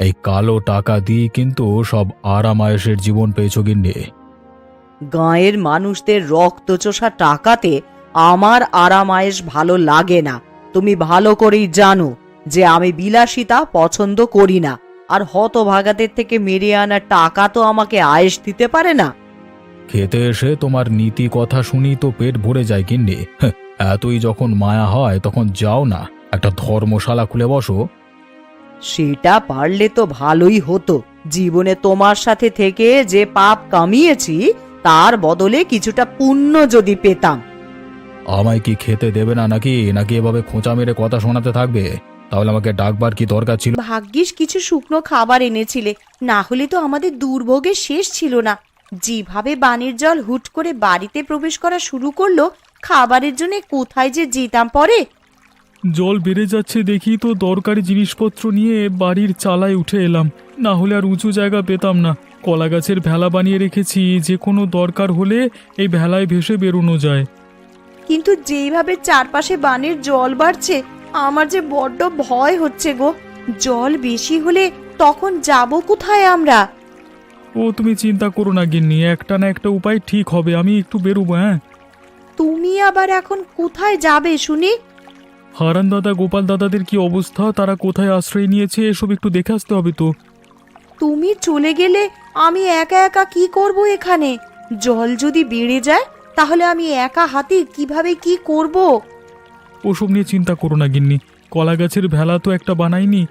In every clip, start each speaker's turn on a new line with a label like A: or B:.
A: এই কালো টাকা দিয়ে কিন্তু সব আরামায়েশের জীবন পেয়েছো গিন্নি।
B: গাঁয়ের মানুষদের রক্তচোষা টাকাতে আমার আরামায়েশ ভালো লাগে না। তুমি ভালো করেই জানো যে আমি বিলাসিতা পছন্দ করি না, আর হতভাগাদের থেকে মেরে আনা টাকা তো আমাকে আয়েশ দিতে পারে না।
A: খেতে এসে তোমার নীতি কথা শুনি তো পেট ভরে যায় গিন্নি। হ্যাঁ, এতই যখন মায়া হয় তখন যাও না, একটা ধর্মশালা খুলে বসো।
B: সেটা পারলে তো ভালোই হতো। জীবনে তোমার সাথে থেকে যে পাপ কামিয়েছি তার বদলে কিছুটা পুণ্য যদি পেতাম।
A: আমায় কি খেতে দেবে না নাকি নাকি এভাবে খোঁচা মেরে কথা শোনাতে থাকবে? তাহলে আমাকে ডাকবার কি দরকার ছিল?
C: ভাগ্যিস কিছু শুকনো খাবার এনেছিলে, না হলে তো আমাদের দুর্ভোগের শেষ ছিল না। যেভাবে বানের জল হুট করে বাড়িতে প্রবেশ করা শুরু করলো, খাবারের জন্য কোথায় যে যেতাম পরে।
D: জল বেড়ে যাচ্ছে দেখি তো দরকারি জিনিসপত্র নিয়ে বাড়ির চালায় উঠে এলাম, না হলে আর উঁচু জায়গা পেতাম না। কলা গাছের ভেলা বানিয়ে রেখেছি, যে কোনো দরকার হলে এই ভেলায় ভেসে বেরোনো যায়।
C: কিন্তু যেইভাবে চারপাশে বানের জল বাড়ছে, আমার যে বড্ড ভয় হচ্ছে গো। জল বেশি হলে তখন যাব কোথায় আমরা?
D: ও তুমি চিন্তা করো না গিন্নি, একটা না একটা উপায় ঠিক হবে। আমি একটু বেরোবো। হ্যাঁ,
C: তুমি আবার এখন কোথায় যাবে শুনি?
D: হারান দাদা গোপাল দাদাদের কি অবস্থা, তারা কোথায় আশ্রয় নিয়েছে এসব একটু দেখে আসতে হবে তো।
C: তুমি চলে গেলে আমি একা একা কি করব এখানে? জল যদি বেড়ে যায় তাহলে আমি একা হাতে কিভাবে কি করব?
D: ওসব নিয়ে চিন্তা করো না গিন্নি, কলা গাছের ভেলা তো একটা বানাইনি,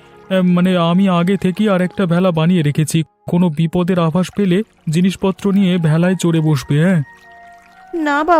D: মানে আমি আগে থেকেই আর একটা ভেলা বানিয়ে রেখেছি। কোনো বিপদের আভাস পেলে জিনিসপত্র নিয়ে ভেলায় চড়ে বসবে। হ্যাঁ,
C: না বাবা,